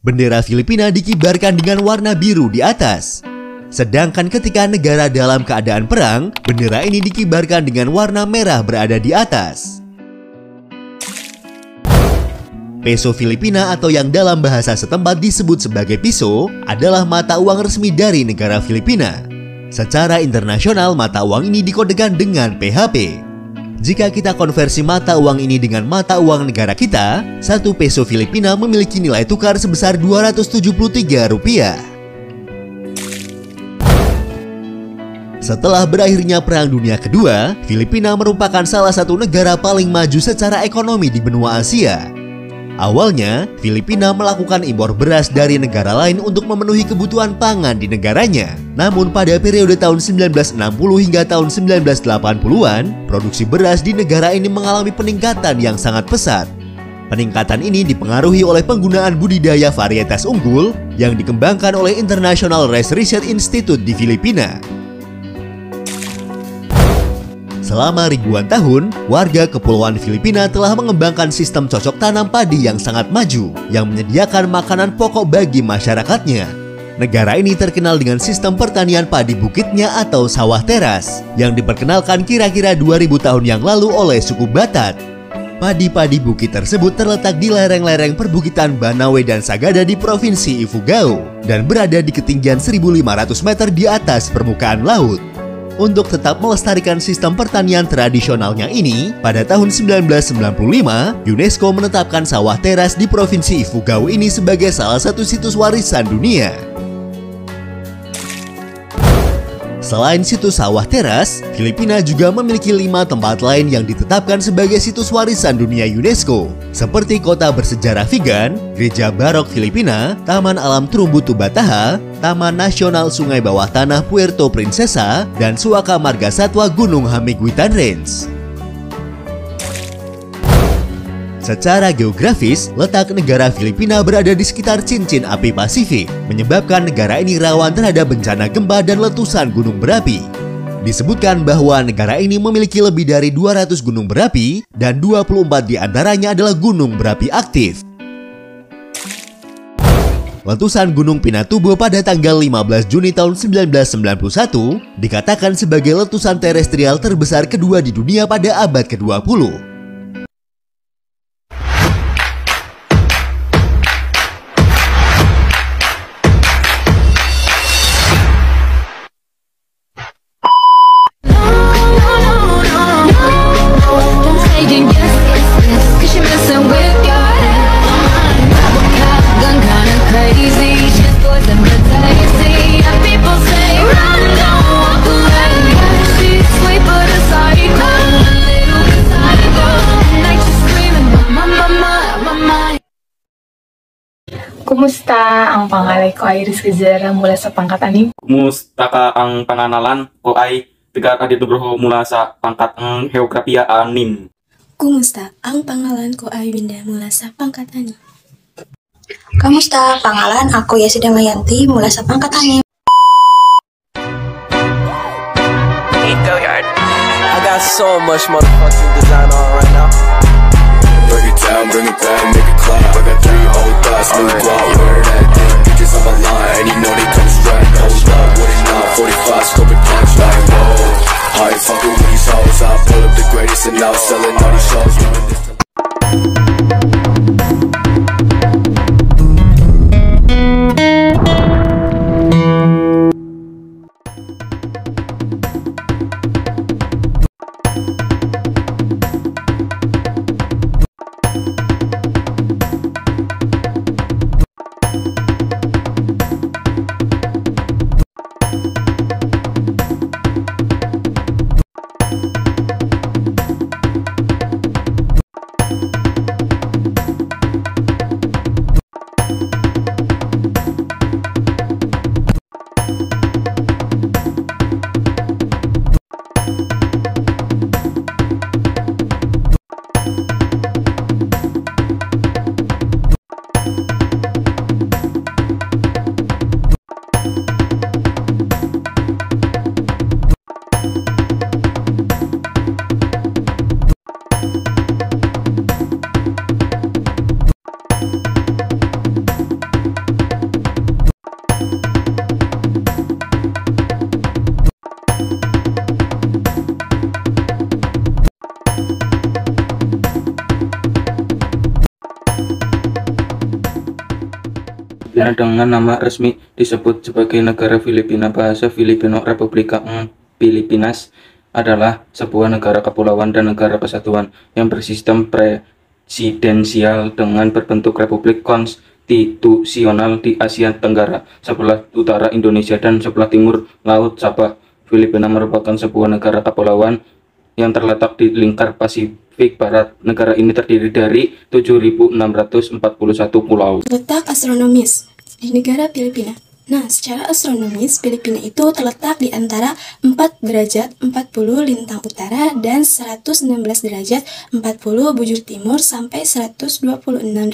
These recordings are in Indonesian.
Bendera Filipina dikibarkan dengan warna biru di atas. Sedangkan ketika negara dalam keadaan perang, bendera ini dikibarkan dengan warna merah berada di atas. Peso Filipina atau yang dalam bahasa setempat disebut sebagai piso adalah mata uang resmi dari negara Filipina. Secara internasional, mata uang ini dikodekan dengan PHP. Jika kita konversi mata uang ini dengan mata uang negara kita, 1 peso Filipina memiliki nilai tukar sebesar Rp273. Setelah berakhirnya Perang Dunia Kedua, Filipina merupakan salah satu negara paling maju secara ekonomi di benua Asia. Awalnya, Filipina melakukan impor beras dari negara lain untuk memenuhi kebutuhan pangan di negaranya. Namun pada periode tahun 1960 hingga tahun 1980-an, produksi beras di negara ini mengalami peningkatan yang sangat pesat. Peningkatan ini dipengaruhi oleh penggunaan budidaya varietas unggul yang dikembangkan oleh International Rice Research Institute di Filipina. Selama ribuan tahun, warga Kepulauan Filipina telah mengembangkan sistem cocok tanam padi yang sangat maju, yang menyediakan makanan pokok bagi masyarakatnya. Negara ini terkenal dengan sistem pertanian padi bukitnya atau sawah teras, yang diperkenalkan kira-kira 2000 tahun yang lalu oleh suku Batak. Padi-padi bukit tersebut terletak di lereng-lereng perbukitan Banawe dan Sagada di Provinsi Ifugao, dan berada di ketinggian 1500 meter di atas permukaan laut. Untuk tetap melestarikan sistem pertanian tradisionalnya ini, pada tahun 1995, UNESCO menetapkan sawah teras di Provinsi Ifugao ini sebagai salah satu situs warisan dunia. Selain situs sawah teras, Filipina juga memiliki 5 tempat lain yang ditetapkan sebagai situs warisan dunia UNESCO, seperti kota bersejarah Vigan, Gereja Barok Filipina, Taman Alam Terumbu Tubataha, Taman Nasional Sungai Bawah Tanah Puerto Princesa, dan Suaka Marga Satwa Gunung Hamiguitan Range. Secara geografis, letak negara Filipina berada di sekitar cincin api Pasifik, menyebabkan negara ini rawan terhadap bencana gempa dan letusan gunung berapi. Disebutkan bahwa negara ini memiliki lebih dari 200 gunung berapi, dan 24 diantaranya adalah gunung berapi aktif. Letusan Gunung Pinatubo pada tanggal 15 Juni tahun 1991 dikatakan sebagai letusan terestrial terbesar kedua di dunia pada abad ke-20. Kumusta ang pangalay ko ay Iris Gazera mula sa pangkat 6. Kumusta ka ang panganalan ko ay Tegar Adinugroho mula sa pangkat ng Geografiya 6. Kumusta ang pangalan ko ay Winda mula sa pangkat 6. Kamusta? Pangalan aku Yesi Damayanti mula sa pangkat 6. I got so much motherfucking design on right now. Bring it down, make it clap. I got 3 old thoughts, new guap. Wear that damn bitches on my line, and you know they come straight. Hold up, what it not? 45 scoping cash like whoa. I ain't fucking with these hoes. I pull up the greatest and now selling all these shows. Doing this Filipina dengan nama resmi disebut sebagai negara Filipina. Bahasa Filipino Republika Pilipinas adalah sebuah negara kepulauan dan negara kesatuan yang bersistem presidensial dengan berbentuk republik konstitusional di Asia Tenggara, sebelah utara Indonesia dan sebelah timur Laut Sabah. Filipina merupakan sebuah negara kepulauan yang terletak di lingkar Pasifik Barat. Negara ini terdiri dari 7.641 pulau. Letak astronomis di negara Filipina. Nah, secara astronomis, Filipina itu terletak di antara 4 derajat 40 lintang utara dan 116 derajat 40 bujur timur sampai 126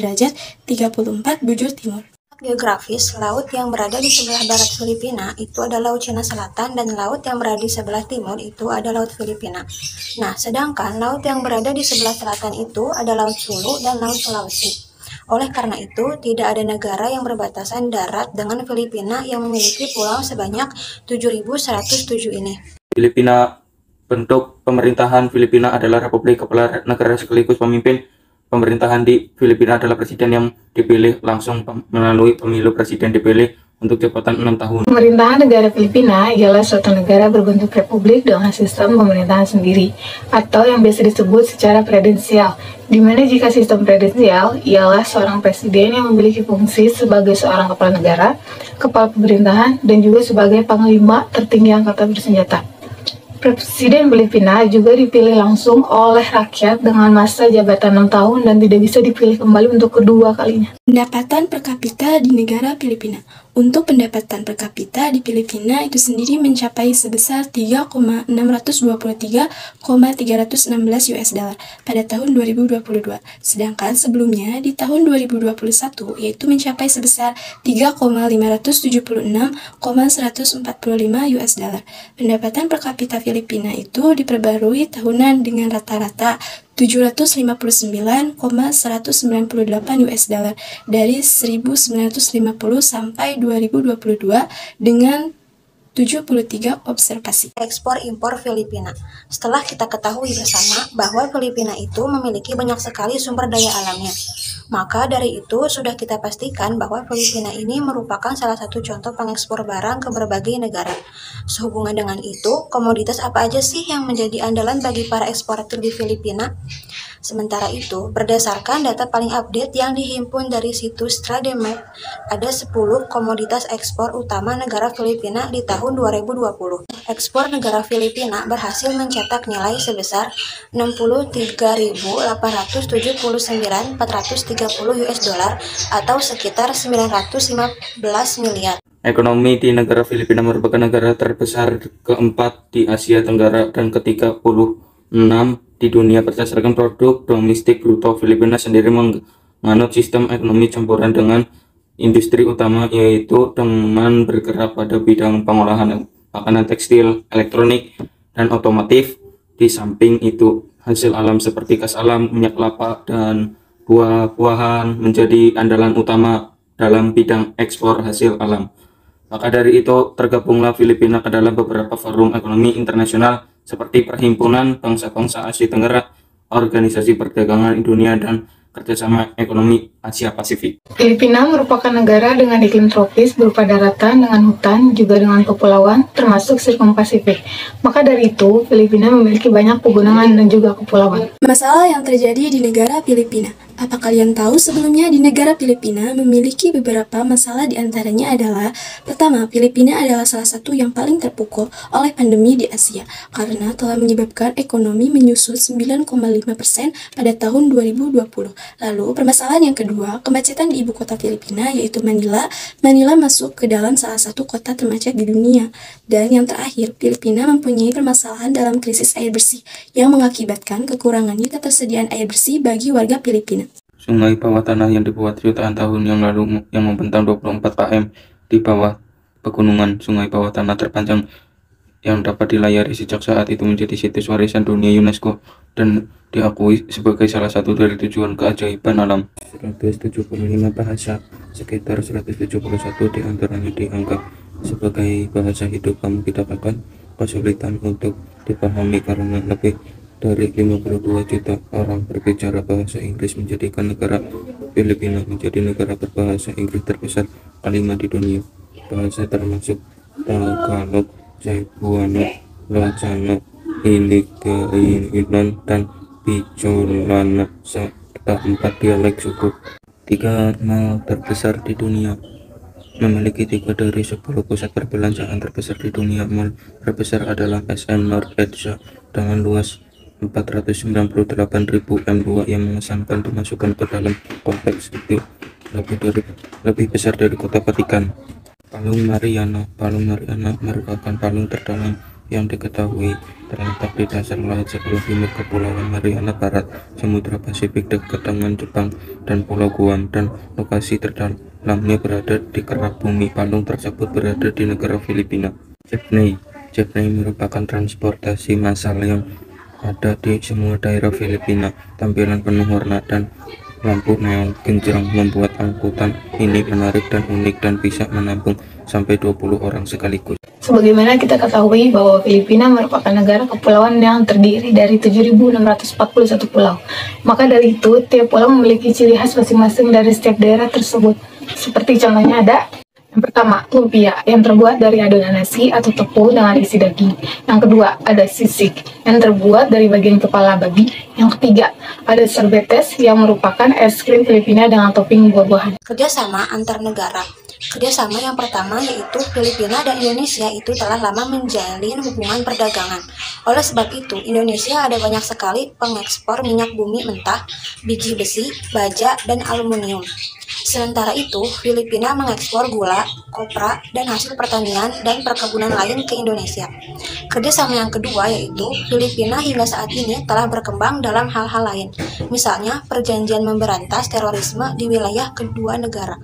derajat 34 bujur timur. Geografis, laut yang berada di sebelah barat Filipina itu ada Laut Cina Selatan dan laut yang berada di sebelah timur itu ada Laut Filipina. Nah, sedangkan laut yang berada di sebelah selatan itu ada Laut Sulu dan Laut Sulawesi. Oleh karena itu, tidak ada negara yang berbatasan darat dengan Filipina yang memiliki pulau sebanyak 7.107 ini. Filipina, bentuk pemerintahan Filipina adalah Republik Kepala Negara sekaligus pemimpin pemerintahan di Filipina adalah presiden yang dipilih langsung melalui pemilu. Presiden dipilih untuk jabatan 6 tahun. Pemerintahan negara Filipina ialah suatu negara berbentuk republik dengan sistem pemerintahan sendiri, atau yang biasa disebut secara presidensial, di mana jika sistem presidensial ialah seorang presiden yang memiliki fungsi sebagai seorang kepala negara, kepala pemerintahan, dan juga sebagai panglima tertinggi angkatan bersenjata. Presiden Filipina juga dipilih langsung oleh rakyat dengan masa jabatan 6 tahun dan tidak bisa dipilih kembali untuk kedua kalinya. Pendapatan per kapita di negara Filipina. Untuk pendapatan per kapita di Filipina itu sendiri mencapai sebesar 3,623,316 US dollar pada tahun 2022. Sedangkan sebelumnya di tahun 2021 yaitu mencapai sebesar 3,576,145 US dollar. Pendapatan per kapita Filipina itu diperbarui tahunan dengan rata-rata 759,198 US dollar dari 1950 sampai 2022 dengan 73 observasi. Ekspor impor Filipina. Setelah kita ketahui bersama bahwa Filipina itu memiliki banyak sekali sumber daya alamnya, maka dari itu sudah kita pastikan bahwa Filipina ini merupakan salah satu contoh pengekspor barang ke berbagai negara. Sehubungan dengan itu, komoditas apa aja sih yang menjadi andalan bagi para eksportir di Filipina? Sementara itu, berdasarkan data paling update yang dihimpun dari situs Trademap, ada 10 komoditas ekspor utama negara Filipina di tahun 2020. Ekspor negara Filipina berhasil mencetak nilai sebesar 63.879.430 US dollar atau sekitar 915 miliar. Ekonomi di negara Filipina merupakan negara terbesar keempat di Asia Tenggara dan ke-36 di dunia berdasarkan produk domestik bruto. Filipina sendiri menganut sistem ekonomi campuran dengan industri utama yaitu dengan bergerak pada bidang pengolahan makanan, tekstil, elektronik, dan otomotif. Di samping itu, hasil alam seperti gas alam, minyak kelapa, dan buah-buahan menjadi andalan utama dalam bidang ekspor hasil alam. Maka dari itu, tergabunglah Filipina ke dalam beberapa forum ekonomi internasional seperti Perhimpunan Bangsa-Bangsa Asia Tenggara, Organisasi Perdagangan Dunia, dan Kerjasama Ekonomi Asia Pasifik. Filipina merupakan negara dengan iklim tropis berupa daratan dengan hutan, juga dengan kepulauan, termasuk Sirkum Pasifik. Maka dari itu, Filipina memiliki banyak pegunungan dan juga kepulauan. Masalah yang terjadi di negara Filipina. Apa kalian tahu sebelumnya di negara Filipina memiliki beberapa masalah, di antaranya adalah pertama, Filipina adalah salah satu yang paling terpukul oleh pandemi di Asia karena telah menyebabkan ekonomi menyusut 9,5% pada tahun 2020. Lalu permasalahan yang kedua, kemacetan di ibu kota Filipina yaitu Manila. Manila masuk ke dalam salah satu kota termacet di dunia. Dan yang terakhir, Filipina mempunyai permasalahan dalam krisis air bersih yang mengakibatkan kekurangannya ketersediaan air bersih bagi warga Filipina. Sungai bawah tanah yang dibuat jutaan tahun yang lalu yang membentang 24 km di bawah pegunungan. Sungai bawah tanah terpanjang yang dapat dilayari sejak saat itu menjadi situs warisan dunia UNESCO dan diakui sebagai salah satu dari tujuan keajaiban alam. 175 bahasa, sekitar 171 diantaranya dianggap sebagai bahasa hidup. Kamu tidak akan kesulitan untuk dipahami karena lebih dari 52 juta orang berbicara bahasa Inggris menjadikan negara Filipina menjadi negara berbahasa Inggris terbesar kelima di dunia. Bahasa termasuk Tagalog, Cebuano, Ilocano, Hiligaynon, dan Bicolana, serta 4 dialek suku. 3 mall terbesar di dunia. Memiliki 3 dari 10 pusat perbelanjaan terbesar di dunia. Mall terbesar adalah SM North Asia dengan luas 498.000 m2 yang mengesankan dimasukkan ke dalam kompleks itu lebih besar dari kota Vatikan. Palung Mariana merupakan palung terdalam yang diketahui, terletak di dasar laut sebelah timur Kepulauan Mariana Barat, Samudra Pasifik dekat dengan Jepang dan Pulau Guam, dan lokasi terdalamnya berada di kerak bumi. Palung tersebut berada di negara Filipina. Jeepney merupakan transportasi massal yang ada di semua daerah Filipina. Tampilan penuh warna dan lampu neon genjreng membuat angkutan ini menarik dan unik dan bisa menampung sampai 20 orang sekaligus. Sebagaimana kita ketahui bahwa Filipina merupakan negara kepulauan yang terdiri dari 7.641 pulau. Maka dari itu, tiap pulau memiliki ciri khas masing-masing dari setiap daerah tersebut. Seperti contohnya ada yang pertama, lumpia yang terbuat dari adonan nasi atau tepung dengan isi daging. Yang kedua, ada sisig yang terbuat dari bagian kepala babi. Yang ketiga, ada sorbetes yang merupakan es krim Filipina dengan topping buah-buahan. Kerjasama antar negara. Kerjasama yang pertama yaitu Filipina dan Indonesia itu telah lama menjalin hubungan perdagangan. Oleh sebab itu, Indonesia ada banyak sekali pengekspor minyak bumi mentah, biji besi, baja, dan aluminium. Sementara itu, Filipina mengekspor gula, kopra, dan hasil pertanian dan perkebunan lain ke Indonesia. Kerjasama yang kedua yaitu Filipina hingga saat ini telah berkembang dalam hal-hal lain, misalnya perjanjian memberantas terorisme di wilayah kedua negara.